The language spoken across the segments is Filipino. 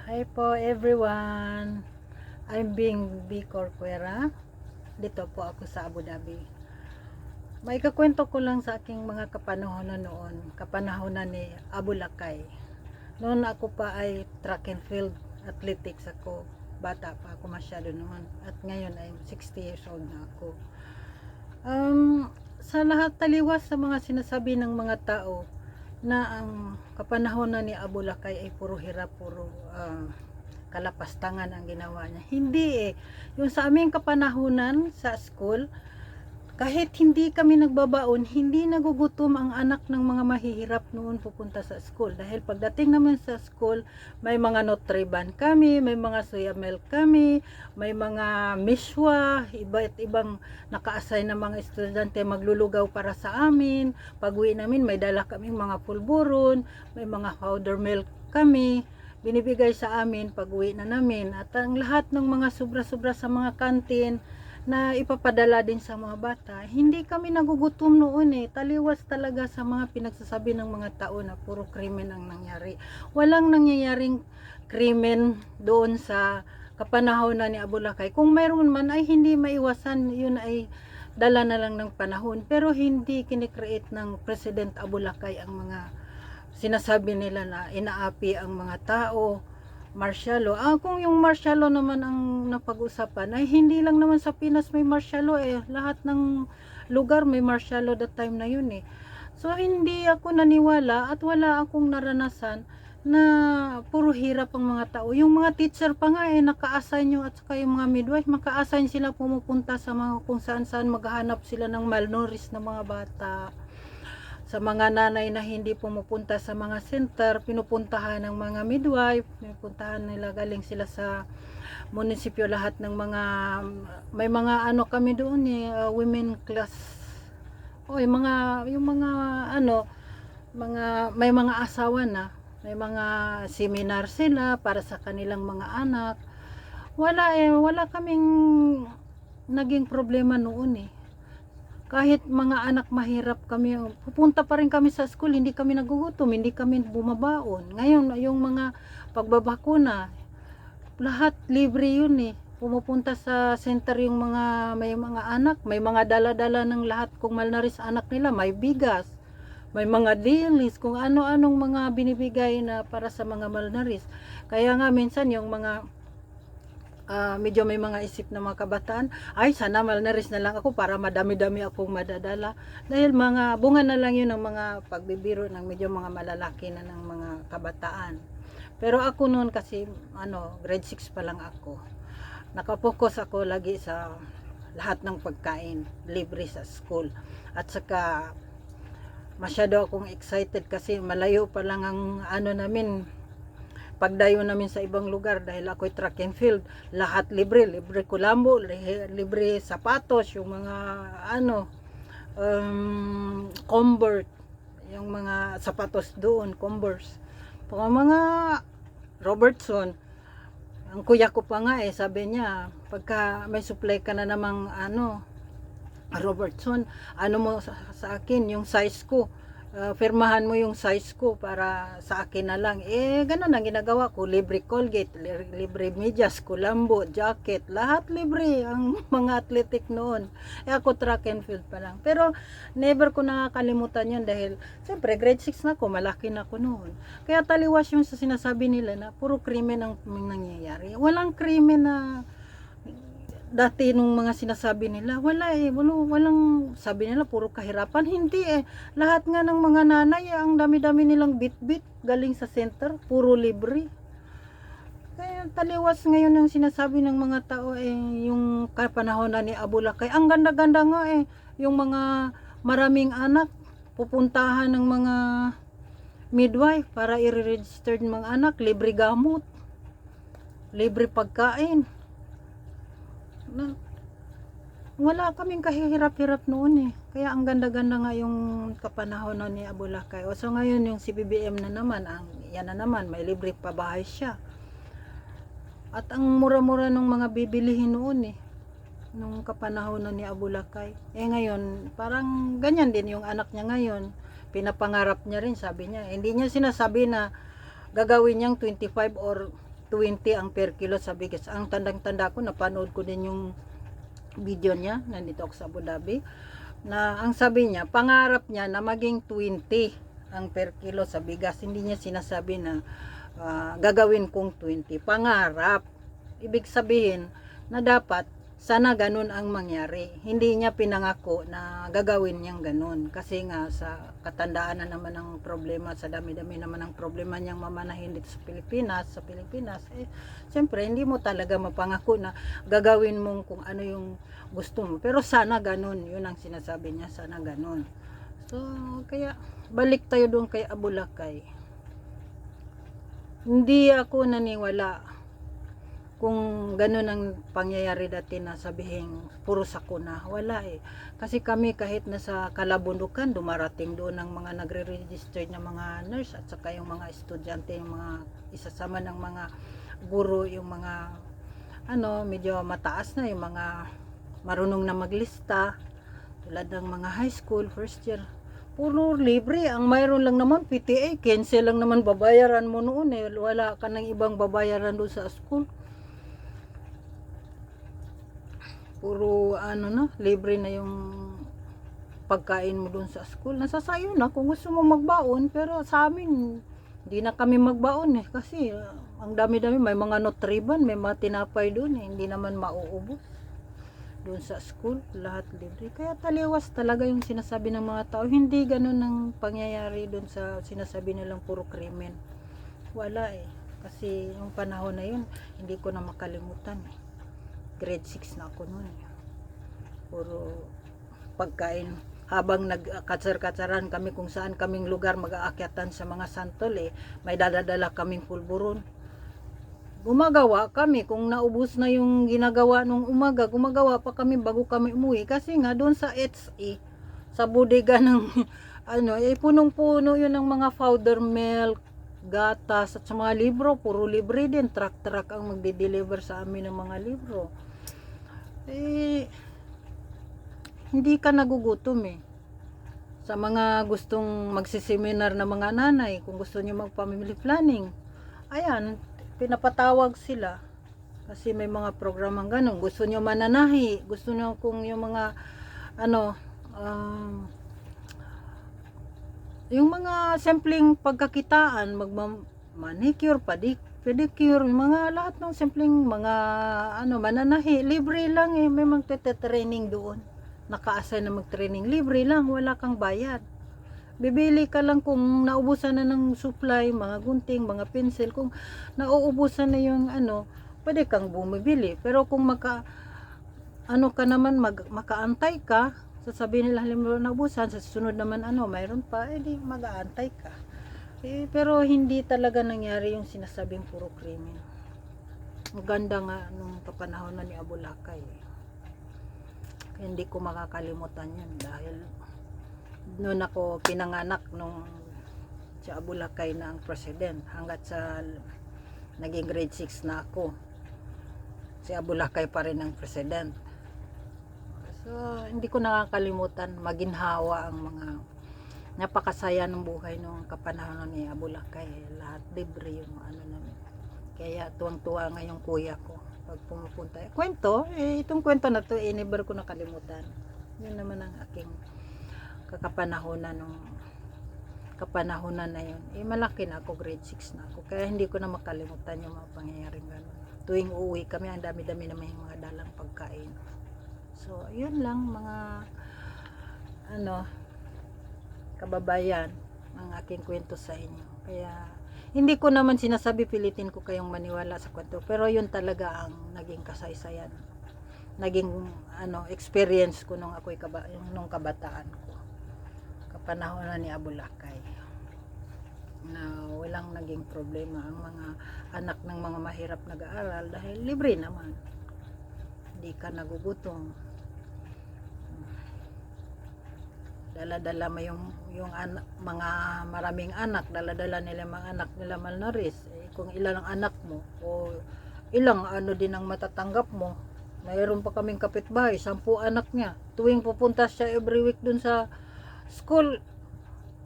Hi po everyone. I'm being B. Corcuera. Dito po ako sa Abu Dhabi. May kakwento ko lang sa aking mga kapanahonan noon. Kapanahonan ni Abu Lakay. Noon ako pa ay track and field athletics ako. Bata pa ako masyado noon. At ngayon ay 60 years old na ako. Sa lahat taliwas sa mga sinasabi ng mga tao na ang kapanahonan ni Abu Lakay ay puro hirap, puro kalapastangan ang ginawa niya. Hindi eh. Yung sa aming kapanahunan sa school, kahit hindi kami nagbabaon, hindi nagugutom ang anak ng mga mahihirap noon pupunta sa school. Dahil pagdating namin sa school, may mga Nutriban kami, may mga soya milk kami, may mga miswa, iba't ibang naka-assign na mga estudyante maglulugaw para sa amin. Pag-uwi namin, may dala kaming mga pulburon, may mga powder milk kami, binibigay sa amin pag-uwi na namin. At ang lahat ng mga sobra-sobra sa mga kantin, na ipapadala din sa mga bata. Hindi kami nagugutom noon eh. Taliwas talaga sa mga pinagsasabi ng mga tao na puro krimen ang nangyari. Walang nangyayaring krimen doon sa kapanahonan ni Abu Lakay. Kung mayroon man ay hindi maiwasan, yun ay dala na lang ng panahon. Pero hindi kinikreate ng President Abu Lakay ang mga sinasabi nila na inaapi ang mga tao, martial law. Kung yung martial law naman ang napag-usapan, ay hindi lang naman sa Pinas may martial law eh. Lahat ng lugar may martial law that time na yun eh. So, hindi ako naniwala at wala akong naranasan na puro hirap ang mga tao. Yung mga teacher pa nga eh, naka-assign yung at saka yung mga midwife, maka-assign sila pumupunta sa mga kung saan-saan maghahanap sila ng malnourished na mga bata. Sa mga nanay na hindi pumupunta sa mga center, pinupuntahan ng mga midwife, pinupuntahan nila, galing sila sa munisipyo, lahat ng mga, may mga ano kami doon eh, women class, yung mga ano, may mga asawa na, may mga seminar sila para sa kanilang mga anak. Wala kaming naging problema noon eh. Kahit mga anak mahirap kami, pupunta pa rin kami sa school, hindi kami nagugutom, hindi kami bumabaon. Ngayon, yung mga pagbabakuna, lahat libre yun eh. Pumupunta sa center yung mga, may mga anak, may mga dala-dala ng lahat kung malnaris anak nila, may bigas, may mga dilis, kung ano-anong mga binibigay na para sa mga malnaris. Kaya nga minsan yung mga medyo may mga isip na mga kabataan, ay sana malnaris na lang ako para madami-dami akong madadala. Dahil mga bunga na lang yun ng mga pagbibiro ng medyo mga malalaki na ng mga kabataan. Pero ako noon kasi grade 6 pa lang ako. Nakapokus ako lagi sa lahat ng pagkain, libre sa school. At saka masyado akong excited kasi malayo pa lang ang namin, pagdayo namin sa ibang lugar dahil ako'y track and field, lahat libre kulambo, libre sapatos, yung mga Convert, yung mga sapatos doon, Converse, mga Robertson. Ang kuya ko pa nga sabi niya, pagka may supply ka na namang Robertson, mo sa akin yung size ko, firmahan mo yung size ko para sa akin na lang. Ganun ang ginagawa ko. Libre Colgate, libre medyas, kulambo, jacket, lahat libre ang mga athletic noon. Ako track and field pa lang. Pero never ko nakakalimutan yun dahil siyempre grade 6 na ako, malaki na ako noon. Kaya taliwas yung sa sinasabi nila na puro krimen ang nangyayari. Walang krimen na dati nung mga sinasabi nila, walang sabi nila puro kahirapan, hindi lahat nga ng mga nanay ang dami-dami nilang bit-bit galing sa center, puro libre. Kaya taliwas ngayon ang sinasabi ng mga tao yung kapanahonan ni Abu Lakay, ang ganda-ganda nga yung mga maraming anak, pupuntahan ng mga midwife para i-register ng mga anak, libre gamot, libre pagkain. Wala kaming kahirap-hirap noon kaya ang ganda-ganda nga yung kapanahonan ni Abu Lakay. So ngayon yung si BBM na naman, yan na naman, may libre pabahay siya. At ang mura-mura ng mga bibilihin noon nung kapanahonan ni Abu Lakay. Ngayon, parang ganyan din yung anak niya ngayon. Pinapangarap niya rin, sabi niya. Hindi niya sinasabi na gagawin niyang 25 or 20 ang per kilo sa bigas. Ang tandang-tanda ko, napanood ko din yung video niya, nandito ako sa Abu Dhabi, na ang sabi niya, pangarap niya na maging 20 ang per kilo sa bigas. Hindi niya sinasabi na gagawin kong 20. Pangarap. Ibig sabihin na dapat sana ganun ang mangyari. Hindi niya pinangako na gagawin niyang ganun. Kasi nga sa katandaan na naman ang problema, sa dami-dami naman ang problema niyang mamanahin dito sa Pilipinas, siyempre hindi mo talaga mapangako na gagawin mong kung ano yung gusto mo. Pero sana ganun, yun ang sinasabi niya, sana ganun. So, kaya balik tayo doon kay Abulakay. Hindi ako naniwala kung ganun ang pangyayari dati na sabihin puro sakuna. Wala eh. Kasi kami kahit nasa kalabundukan, dumarating doon ang mga nagre-register ng mga nurse at saka yung mga estudyante, yung mga isasama ng mga guro, yung mga medyo mataas na, yung mga marunong na maglista, tulad ng mga high school, first year. Puro libre. Ang mayroon lang naman, PTA, 15 lang naman babayaran mo noon eh. Wala ka ng ibang babayaran doon sa school. Puro libre na yung pagkain mo doon sa school. Nasasayo na kung gusto mo magbaon, pero sa amin hindi na kami magbaon eh, kasi ang dami-dami, may mga Nutriban, may mga tinapay doon eh, hindi naman mauubos doon sa school, lahat libre. Kaya taliwas talaga yung sinasabi ng mga tao. Hindi ganun ang pangyayari doon sa sinasabi nilang puro krimen. Wala eh, kasi yung panahon na yun hindi ko na makalimutan eh. Grade 6 na ako noon. Puro pagkain. Habang nagkatsar-katsaran kami kung saan kaming lugar mag-aakyatan sa mga santol eh, may dadadala kaming pulburon. Gumagawa kami, kung naubos na yung ginagawa nung umaga, gumagawa pa kami bago kami umuwi. Kasi nga doon sa HE, sa bodega ng punong-puno yun ng mga powder milk, gatas, at sa mga libro, puro libre din. Truck ang magde-deliver sa amin ng mga libro. Hindi ka nagugutom eh. Sa mga gustong magsiseminar na mga nanay, kung gusto niyo mag-family planning, ayan, pinapatawag sila. Kasi may mga programang ganun. Gusto niyo mananahi, gusto niyo kung yung mga yung mga simpleng pagkakitaan, manicure, pedicure, mga lahat ng simpleng mga mananahi, libre lang eh. May magte-training doon, naka-assign na mag-training, libre lang, wala kang bayad. Bibili ka lang kung naubusan na ng supply, mga gunting, mga pencil. Kung nauubusan na yung pwede kang bumibili. Pero kung ka naman, makaantay ka, sasabihin nila halimbawa naubusan, sa susunod naman mayroon pa, di mag-aantay ka. Pero hindi talaga nangyari yung sinasabing puro krimen. Maganda nga nung kapanahon na ni Abulakay. Kaya hindi ko makakalimutan yun dahil noon ako pinanganak nung si Abulakay na ang president, hanggat sa naging grade 6 na ako, si Abulakay pa rin ang president. So hindi ko nakakalimutan, maginhawa ang mga napakasaya ng buhay nung kapanahon ni Abulakay. Lahat libre yung namin. Kaya tuwang-tuwa nga yung kuya ko pag pumupunta. Kwento, itong kwento na to, never ko nakalimutan. Yun naman ang aking kakapanahonan nung kapanahonan na yun. Malaki na ako, grade 6 na ako. Kaya hindi ko na makalimutan yung mga pangyayaring gano'n. Tuwing uuwi kami, ang dami-dami naman yung mga dalang pagkain. So, yun lang mga kababayan, ang aking kwento sa inyo. Kaya hindi ko naman sinasabi pilitin ko kayong maniwala sa kwento, pero yun talaga ang naging kasaysayan, naging experience ko nung ako'y nung kabataan ko, kapanahon na ni Abulakay, na walang naging problema ang mga anak ng mga mahirap nag-aaral dahil libre naman, hindi ka nagugutom. Dala-dala mo yung mga maraming anak, dala-dala nila mga anak nila malnourished. Kung ilang ang anak mo o ilang din ang matatanggap mo. Mayroon pa kaming kapitbahay, 10 anak niya. Tuwing pupunta siya every week dun sa school,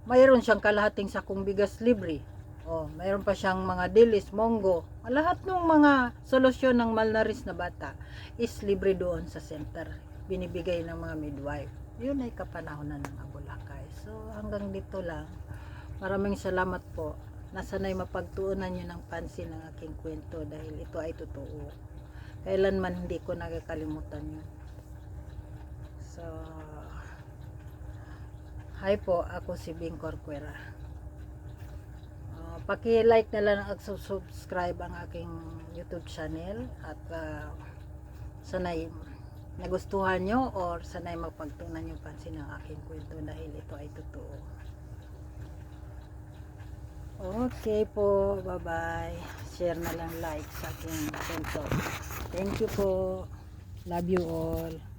mayroon siyang kalahating sakong bigas libre. Oh, mayroon pa siyang mga dilis, monggo. Lahat ng mga solusyon ng malnourished na bata is libre doon sa center. Binibigay ng mga midwife. Yun ay kapanahonan ng Abulakay. So, hanggang dito lang. Maraming salamat po. Nasanay mapagtuunan nyo ng pansin ng aking kwento dahil ito ay totoo. Kailanman hindi ko nakakalimutan yun. So, hi po, ako si Bing Corcuera. Paki-like na lang at subscribe ang aking YouTube channel at sanay nagustuhan nyo or sanay mapagtunan yung pansin ng aking kwento dahil ito ay totoo. Okay po, bye-bye. Share na lang, like sa aking kwento. Thank you po. Love you all.